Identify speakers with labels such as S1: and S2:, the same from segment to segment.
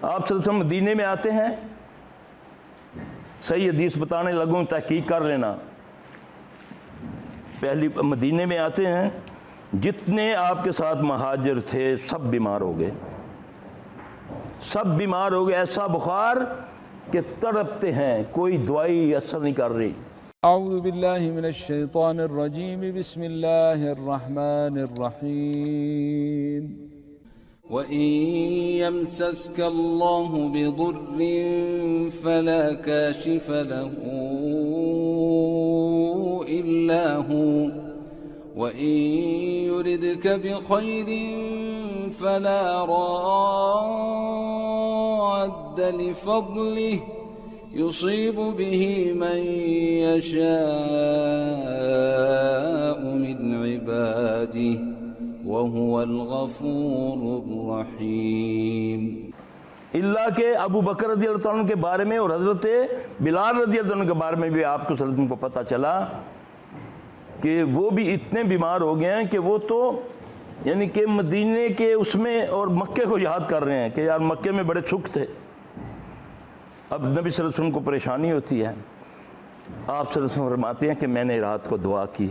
S1: آپ صلی اللہ علیہ وسلم مدینے میں آتے ہیں، صحیح حدیث بتانے لگوں تحقیق کر لینا، پہلی مدینے میں آتے ہیں، جتنے آپ کے ساتھ مہاجر تھے سب بیمار ہو گئے، سب بیمار ہو گئے، ایسا بخار کہ تڑپتے ہیں، کوئی دوائی اثر نہیں کر رہی۔
S2: اعوذ باللہ من الشیطان الرجیم، بسم اللہ الرحمن الرحیم۔ وَإِن يَمْسَسْكَ اللَّهُ بِضُرٍّ فَلَا كَاشِفَ لَهُ إِلَّا هُوَ وَإِن يُرِدْكَ بِخَيْرٍ فَلَا رَادَّ لِفَضْلِهِ يُصِيبُ بِهِ مَن يَشَاءُ مِنْ عِبَادِهِ وَهُوَ الْغَفُورُ الرَّحِيمُ۔
S1: اللہ کہ ابو بکر رضی اللہ عنہ کے بارے میں اور حضرت بلال رضی اللہ عنہ کے بارے میں بھی آپ کو صلی اللہ علیہ وسلم کو پتہ چلا کہ وہ بھی اتنے بیمار ہو گئے ہیں کہ وہ تو یعنی کہ مدینے کے اس میں اور مکے کو یاد کر رہے ہیں کہ یار مکے میں بڑے سکھ تھے۔ اب نبی صلی اللہ علیہ وسلم کو پریشانی ہوتی ہے، آپ صلی اللہ علیہ وسلم فرماتے ہیں کہ میں نے رات کو دعا کی،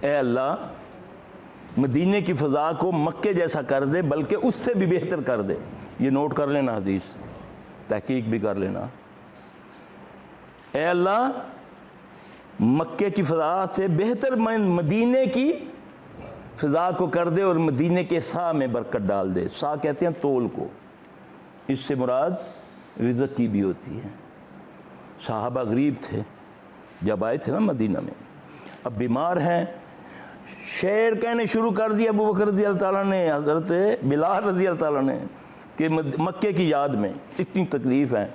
S1: اے اللہ مدینے کی فضا کو مکے جیسا کر دے، بلکہ اس سے بھی بہتر کر دے۔ یہ نوٹ کر لینا، حدیث تحقیق بھی کر لینا۔ اے اللہ مکے کی فضا سے بہتر مدینے کی فضا کو کر دے اور مدینے کے سا میں برکت ڈال دے۔ سا کہتے ہیں تول کو، اس سے مراد رزق کی بھی ہوتی ہے۔ صحابہ غریب تھے جب آئے تھے نا مدینہ میں، اب بیمار ہیں، شعر کہنے شروع کر دیا ابو بکر رضی اللہ تعالیٰ نے، حضرت بلال رضی اللہ تعالیٰ نے، کہ مکے کی یاد میں اتنی تکلیف ہے،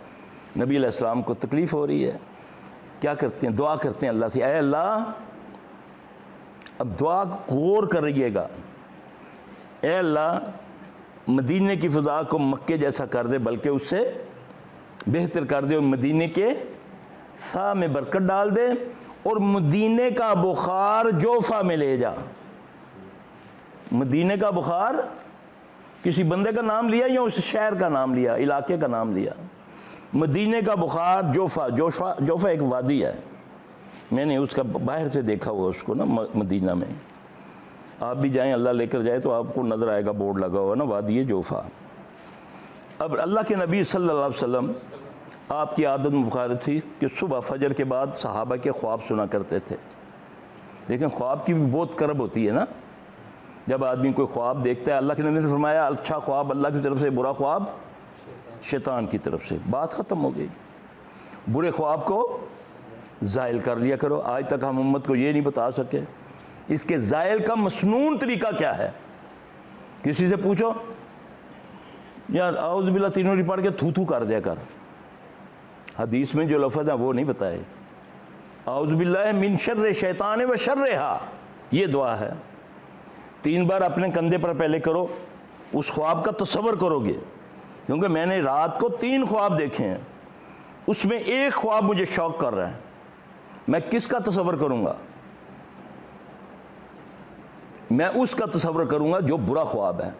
S1: نبی علیہ السلام کو تکلیف ہو رہی ہے، کیا کرتے ہیں؟ دعا کرتے ہیں اللہ سے، اے اللہ، اب دعا غور کریے گا، اے اللہ مدینے کی فضا کو مکے جیسا کر دے، بلکہ اس سے بہتر کر دے، اور مدینے کے سا میں برکت ڈال دے، اور مدینے کا بخار جوفہ میں لے جا۔ مدینے کا بخار کسی بندے کا نام لیا یا اس شہر کا نام لیا، علاقے کا نام لیا؟ مدینے کا بخار جوفہ ایک وادی ہے، میں نے اس کا باہر سے دیکھا ہوا اس کو نا مدینہ میں، آپ بھی جائیں اللہ لے کر جائے تو آپ کو نظر آئے گا، بورڈ لگا ہوا نا، وادی جوفہ۔ اب اللہ کے نبی صلی اللہ علیہ وسلم آپ کی عادت مخالف تھی کہ صبح فجر کے بعد صحابہ کے خواب سنا کرتے تھے۔ لیکن خواب کی بھی بہت کرب ہوتی ہے نا، جب آدمی کوئی خواب دیکھتا ہے، اللہ کے نبی نے فرمایا اچھا خواب اللہ کی طرف سے، برا خواب شیطان کی طرف سے، بات ختم ہو گئی۔ برے خواب کو زائل کر لیا کرو۔ آج تک ہم امت کو یہ نہیں بتا سکے اس کے زائل کا مسنون طریقہ کیا ہے۔ کسی سے پوچھو یار اعوذ باللہ تینوں نہیں پڑھ کے تھو تھو کر دیا کر، حدیث میں جو لفظ ہے وہ نہیں بتائے۔ اعوذ باللہ من شر شیطان و شرہا، یہ دعا ہے، 3 بار اپنے کندھے پر پہلے کرو، اس خواب کا تصور کرو گے، کیونکہ میں نے رات کو 3 خواب دیکھے ہیں، اس میں ایک خواب مجھے شوق کر رہا ہے، میں کس کا تصور کروں گا؟ میں اس کا تصور کروں گا جو برا خواب ہے،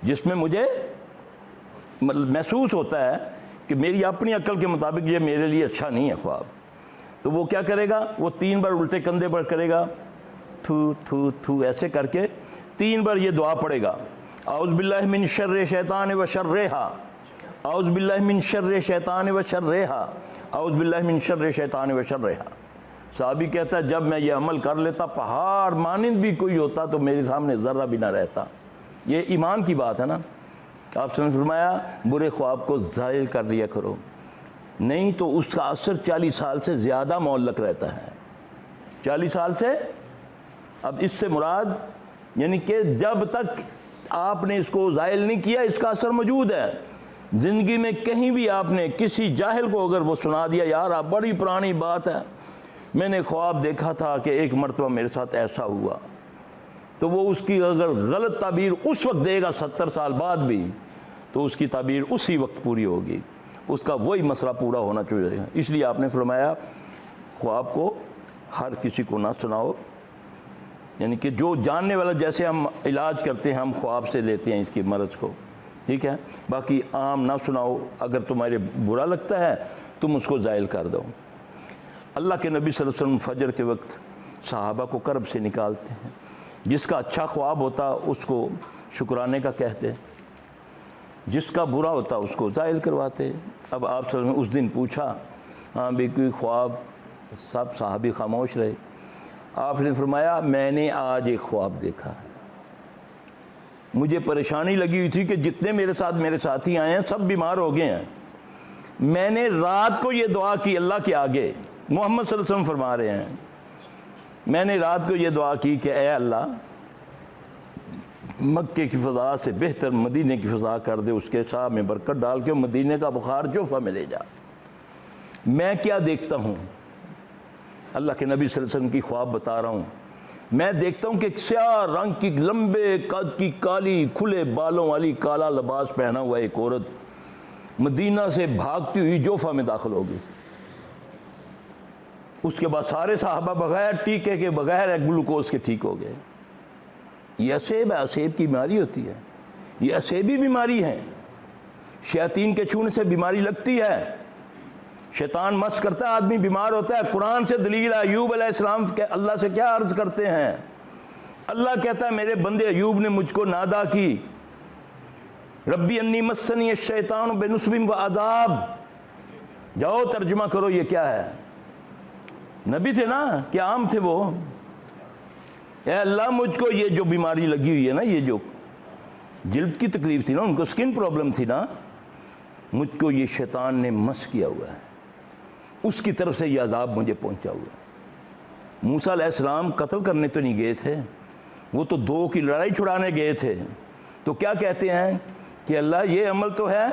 S1: جس میں مجھے محسوس ہوتا ہے کہ میری اپنی عقل کے مطابق یہ میرے لیے اچھا نہیں ہے خواب۔ تو وہ کیا کرے گا؟ وہ 3 بار الٹے کندھے پر کرے گا، تھو تھو تھو ایسے کر کے 3 بار یہ دعا پڑھے گا، اعوذ باللہ من شر شیطان و شرہا، اعوذ باللہ من شر شیطان و شرہا، اعوذ باللہ من شر شیطان و شرہا۔ صحابی کہتا ہے جب میں یہ عمل کر لیتا، پہاڑ مانند بھی کوئی ہوتا تو میرے سامنے ذرہ بھی نہ رہتا۔ یہ ایمان کی بات ہے نا۔ آپ نے فرمایا برے خواب کو زائل کر لیا کرو، نہیں تو اس کا اثر 40 سال سے زیادہ معلق رہتا ہے۔ 40 سال سے، اب اس سے مراد یعنی کہ جب تک آپ نے اس کو زائل نہیں کیا اس کا اثر موجود ہے۔ زندگی میں کہیں بھی آپ نے کسی جاہل کو اگر وہ سنا دیا، یار آپ بڑی پرانی بات ہے، میں نے خواب دیکھا تھا کہ ایک مرتبہ میرے ساتھ ایسا ہوا، تو وہ اس کی اگر غلط تعبیر اس وقت دے گا 70 سال بعد بھی، تو اس کی تعبیر اسی وقت پوری ہوگی، اس کا وہی مسئلہ پورا ہونا چاہیے۔ اس لیے آپ نے فرمایا خواب کو ہر کسی کو نہ سناؤ، یعنی کہ جو جاننے والا، جیسے ہم علاج کرتے ہیں ہم خواب سے لیتے ہیں اس کی مرض کو، ٹھیک ہے، باقی عام نہ سناؤ، اگر تمہارے برا لگتا ہے تم اس کو زائل کر دو۔ اللہ کے نبی صلی اللہ علیہ وسلم فجر کے وقت صحابہ کو کرب سے نکالتے ہیں، جس کا اچھا خواب ہوتا اس کو شکرانے کا کہتے، جس کا برا ہوتا اس کو زائل کرواتے۔ اب آپ صلی اللہ علیہ وسلم اس دن پوچھا، ہاں بھی کوئی خواب، سب صحابی خاموش رہے۔ آپ نے فرمایا میں نے آج ایک خواب دیکھا، مجھے پریشانی لگی ہوئی تھی کہ جتنے میرے ساتھی آئے ہیں سب بیمار ہو گئے ہیں، میں نے رات کو یہ دعا کی اللہ کے آگے، محمد صلی اللہ علیہ وسلم فرما رہے ہیں، میں نے رات کو یہ دعا کی کہ اے اللہ مکے کی فضا سے بہتر مدینے کی فضا کر دے، اس کے ساتھ میں برکت ڈال کے مدینے کا بخار جوفہ میں لے جا۔ میں کیا دیکھتا ہوں؟ اللہ کے نبی صلی اللہ علیہ وسلم کی خواب بتا رہا ہوں، میں دیکھتا ہوں کہ ایک سیاہ رنگ کی لمبے قد کی کالی کھلے بالوں والی کالا لباس پہنا ہوا ایک عورت مدینہ سے بھاگتی ہوئی جوفہ میں داخل ہوگی۔ اس کے بعد سارے صحابہ بغیر ٹیکے کے بغیر گلوکوز کے ٹھیک ہو گئے۔ یہ اسیب ہے، اسیب کی بیماری ہوتی ہے، یہ اسیبی بیماری ہے، شیاطین کے چھونے سے بیماری لگتی ہے، شیطان مس کرتا ہے، آدمی بیمار ہوتا ہے۔ قرآن سے دلیل ہے، ایوب علیہ السلام کے اللہ سے کیا عرض کرتے ہیں؟ اللہ کہتا ہے میرے بندے ایوب نے مجھ کو نادا کی، ربی انی مسنی الشیطان بنصب و عذاب۔ جاؤ ترجمہ کرو یہ کیا ہے، نبی تھے نا، کیا عام تھے وہ؟ اے اللہ مجھ کو یہ جو بیماری لگی ہوئی ہے نا، یہ جو جلد کی تکلیف تھی نا، ان کو سکن پرابلم تھی نا، مجھ کو یہ شیطان نے مس کیا ہوا ہے، اس کی طرف سے یہ عذاب مجھے پہنچا ہوا ہے۔ موسیٰ علیہ السلام قتل کرنے تو نہیں گئے تھے، وہ تو دو کی لڑائی چھڑانے گئے تھے، تو کیا کہتے ہیں کہ اللہ یہ عمل تو ہے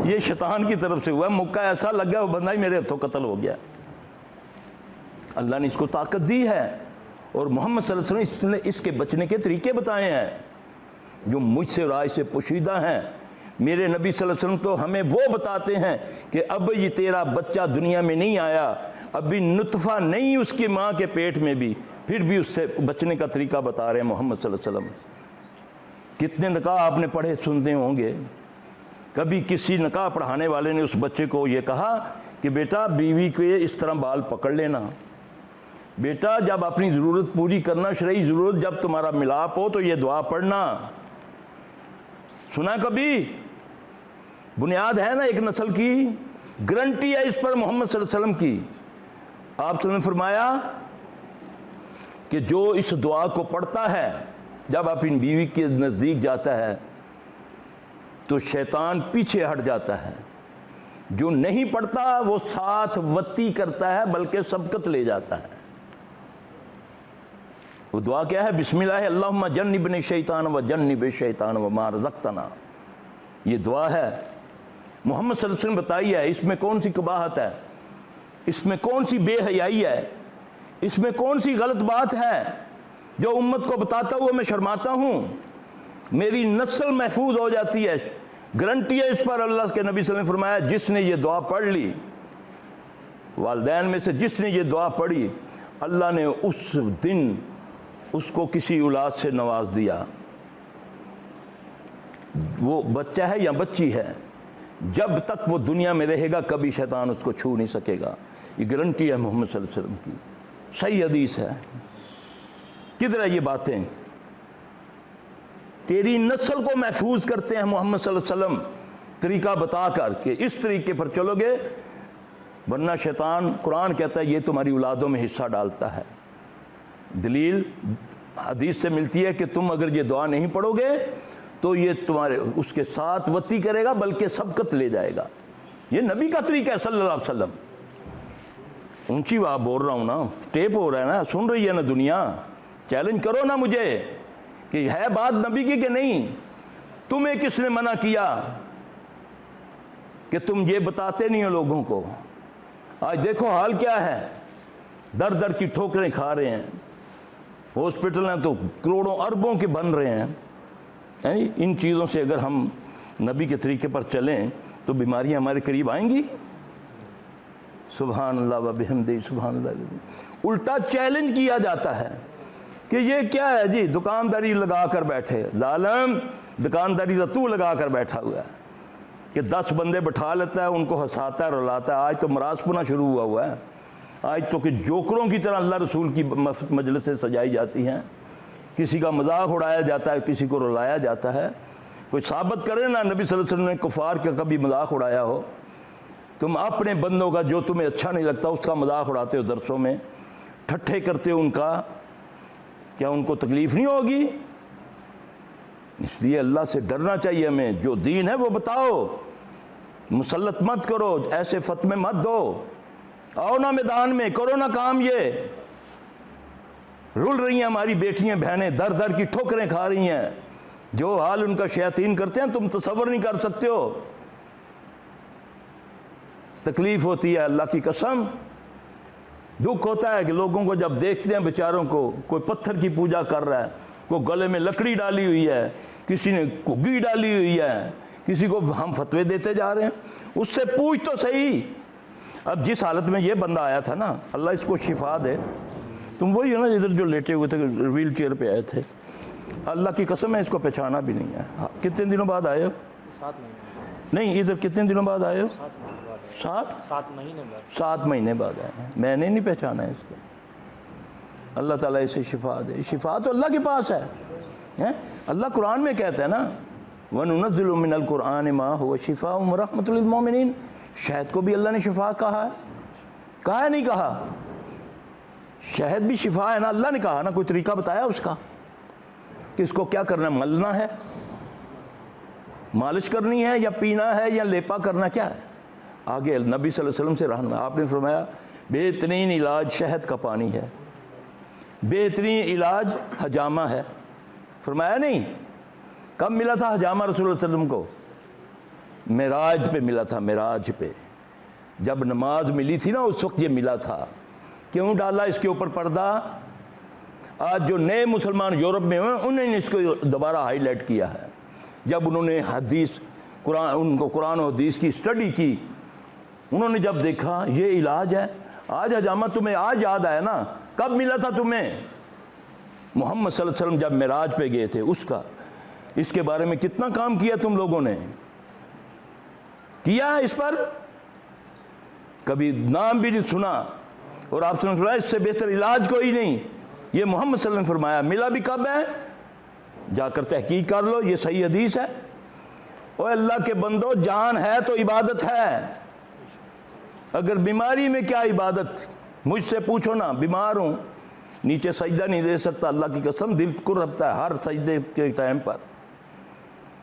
S1: یہ شیطان کی طرف سے ہوا ہے، مکہ ایسا لگ گیا وہ بندہ ہی میرے ہاتھوں قتل ہو گیا۔ اللہ نے اس کو طاقت دی ہے، اور محمد صلی اللہ علیہ وسلم نے اس کے بچنے کے طریقے بتائے ہیں جو مجھ سے اور آج سے پوشیدہ ہیں۔ میرے نبی صلی اللہ علیہ وسلم تو ہمیں وہ بتاتے ہیں کہ اب یہ تیرا بچہ دنیا میں نہیں آیا، ابھی نطفہ نہیں اس کی ماں کے پیٹ میں بھی، پھر بھی اس سے بچنے کا طریقہ بتا رہے ہیں محمد صلی اللہ علیہ وسلم۔ کتنے نکاح آپ نے پڑھے سنتے ہوں گے، کبھی کسی نکاح پڑھانے والے نے اس بچے کو یہ کہا کہ بیٹا بیوی کے اس طرح بال پکڑ لینا، بیٹا جب اپنی ضرورت پوری کرنا، شرعی ضرورت جب تمہارا ملاپ ہو تو یہ دعا پڑھنا۔ سنا کبھی؟ بنیاد ہے نا ایک نسل کی، گارنٹی ہے اس پر محمد صلی اللہ علیہ وسلم کی۔ آپ صلی اللہ علیہ وسلم نے فرمایا کہ جو اس دعا کو پڑھتا ہے جب اپنی بیوی کے نزدیک جاتا ہے تو شیطان پیچھے ہٹ جاتا ہے، جو نہیں پڑھتا وہ ساتھ وتی کرتا ہے بلکہ سبقت لے جاتا ہے۔ وہ دعا کیا ہے؟ بسم اللہ اللہم جنبنی الشیطان و جنب الشیطان وما رزقتنا، یہ دعا ہے محمد صلی اللہ علیہ وسلم بتائی ہے۔ اس میں کون سی قباحت ہے؟ اس میں کون سی بے حیائی ہے؟ اس میں کون سی غلط بات ہے جو امت کو بتاتا ہوا میں شرماتا ہوں؟ میری نسل محفوظ ہو جاتی ہے، گارنٹی ہے اس پر۔ اللہ کے نبی صلی اللہ علیہ وسلم نے فرمایا جس نے یہ دعا پڑھ لی، والدین میں سے جس نے یہ دعا پڑھی، اللہ نے اس دن اس کو کسی اولاد سے نواز دیا، وہ بچہ ہے یا بچی ہے، جب تک وہ دنیا میں رہے گا کبھی شیطان اس کو چھو نہیں سکے گا۔ یہ گارنٹی ہے محمد صلی اللہ علیہ وسلم کی، صحیح حدیث ہے۔ کدھر ہے یہ باتیں؟ تیری نسل کو محفوظ کرتے ہیں محمد صلی اللہ علیہ وسلم طریقہ بتا کر کہ اس طریقے پر چلو گے، ورنہ شیطان، قرآن کہتا ہے یہ تمہاری اولادوں میں حصہ ڈالتا ہے۔ دلیل حدیث سے ملتی ہے کہ تم اگر یہ دعا نہیں پڑھو گے تو یہ تمہارے اس کے ساتھ وتی کرے گا بلکہ سبقت لے جائے گا۔ یہ نبی کا طریقہ ہے صلی اللہ علیہ وسلم۔ اونچی بات بول رہا ہوں نا، ٹیپ ہو رہا ہے نا، سن رہی ہے نا دنیا، چیلنج کرو نا مجھے کہ ہے بات نبی کی کہ نہیں۔ تمہیں کس نے منع کیا کہ تم یہ بتاتے نہیں ہو لوگوں کو؟ آج دیکھو حال کیا ہے، در در کی ٹھوکریں کھا رہے ہیں، ہاسپٹل ہیں تو کروڑوں اربوں کے بن رہے ہیں۔ ان چیزوں سے اگر ہم نبی کے طریقے پر چلیں تو بیماریاں ہمارے قریب آئیں گی؟ سبحان اللہ و بحمدہ سبحان اللہ۔ الٹا چیلنج کیا جاتا ہے کہ یہ کیا ہے جی، دکانداری لگا کر بیٹھے، ظالم دکانداری تو تو لگا کر بیٹھا ہوا ہے کہ 10 بندے بٹھا لیتا ہے، ان کو ہنساتا ہے، رلاتا ہے۔ آج تو مراز پنا شروع ہوا ہے، آج تو کہ جوکروں کی طرح اللہ رسول کی مجلسیں سجائی جاتی ہیں، کسی کا مذاق اڑایا جاتا ہے، کسی کو رلایا جاتا ہے۔ کوئی ثابت کرے نا نبی صلی اللہ علیہ وسلم نے کفار کا کبھی مذاق اڑایا ہو؟ تم اپنے بندوں کا جو تمہیں اچھا نہیں لگتا اس کا مذاق اڑاتے ہو، درسوں میں ٹھٹھے کرتے ہو ان کا، کیا ان کو تکلیف نہیں ہوگی؟ اس لیے اللہ سے ڈرنا چاہیے ہمیں، جو دین ہے وہ بتاؤ، مسلط مت کرو، ایسے فتوے مت دو، آؤ نا میدان میں، کرو نا کام۔ یہ رول رہی ہیں ہماری بیٹیاں بہنیں، در در کی ٹھوکریں کھا رہی ہیں، جو حال ان کا شیاطین کرتے ہیں تم تصور نہیں کر سکتے ہو۔ تکلیف ہوتی ہے اللہ کی قسم، دکھ ہوتا ہے کہ لوگوں کو جب دیکھتے ہیں بیچاروں کو، کوئی پتھر کی پوجا کر رہا ہے، کوئی گلے میں لکڑی ڈالی ہوئی ہے، کسی نے گگی ڈالی ہوئی ہے، کسی کو ہم فتوے دیتے جا رہے ہیں۔ اس سے پوچھ تو صحیح، اب جس حالت میں یہ بندہ آیا تھا نا، اللہ اس کو شفا دے۔ تم وہی ہو نا ادھر جو لیٹے ہوئے تھے، ویل چیئر پہ آئے تھے، اللہ کی قسم ہے اس کو پہچانا بھی نہیں ہے۔ کتنے دنوں بعد آئے ہو؟
S3: 7 مہینے
S1: نہیں، ادھر کتنے دنوں بعد آئے ہو؟
S3: 7 مہینے بعد
S1: 7 مہینے بعد آئے ہیں، میں نے نہیں پہچانا ہے اس کو۔ اللہ تعالیٰ اسے شفا دے، شفا تو اللہ کے پاس ہے۔ اللہ قرآن میں کہتا ہے نا، وَنُنَزِّلُ مِنَ الْقُرْآنِ مَا هُوَ شِفَاءٌ وَرَحْمَةٌ لِلْمُؤْمِنِينَ۔ شہد کو بھی اللہ نے شفا کہا ہے، کہا ہے نہیں کہا؟ شہد بھی شفا ہے نا، اللہ نے کہا نا، کوئی طریقہ بتایا اس کا کہ اس کو کیا کرنا ہے، ملنا ہے، مالش کرنی ہے، یا پینا ہے، یا لیپا کرنا، کیا ہے؟ آگے نبی صلی اللہ علیہ وسلم سے رہنما، آپ نے فرمایا بہترین علاج شہد کا پانی ہے، بہترین علاج حجامہ ہے۔ فرمایا نہیں؟ کب ملا تھا حجامہ رسول اللہ صلی اللہ علیہ وسلم کو؟ معراج پہ ملا تھا، معراج پہ جب نماز ملی تھی نا، اس وقت یہ ملا تھا۔ کیوں ڈالا اس کے اوپر پردہ؟ آج جو نئے مسلمان یورپ میں ہوئے انہوں نے اس کو دوبارہ ہائی لائٹ کیا ہے۔ جب انہوں نے حدیث قرآن و حدیث کی اسٹڈی کی، انہوں نے جب دیکھا یہ علاج ہے۔ آج حجامہ تمہیں آج یاد آیا نا، کب ملا تھا تمہیں؟ محمد صلی اللہ علیہ وسلم جب معراج پہ گئے تھے، اس کے بارے میں کتنا کام کیا تم لوگوں نے؟ کیا اس پر کبھی نام بھی نہیں سنا، اور آپ نے فرمایا اس سے بہتر علاج کوئی نہیں۔ یہ محمد صلی اللہ علیہ وسلم نے فرمایا، ملا بھی کب ہے؟ جا کر تحقیق کر لو، یہ صحیح حدیث ہے۔ اور اللہ کے بندو، جان ہے تو عبادت ہے۔ اگر بیماری میں کیا عبادت؟ مجھ سے پوچھو نا، بیمار ہوں، نیچے سجدہ نہیں دے سکتا، اللہ کی قسم دل کو ربتا ہے ہر سجدے کے ٹائم پر۔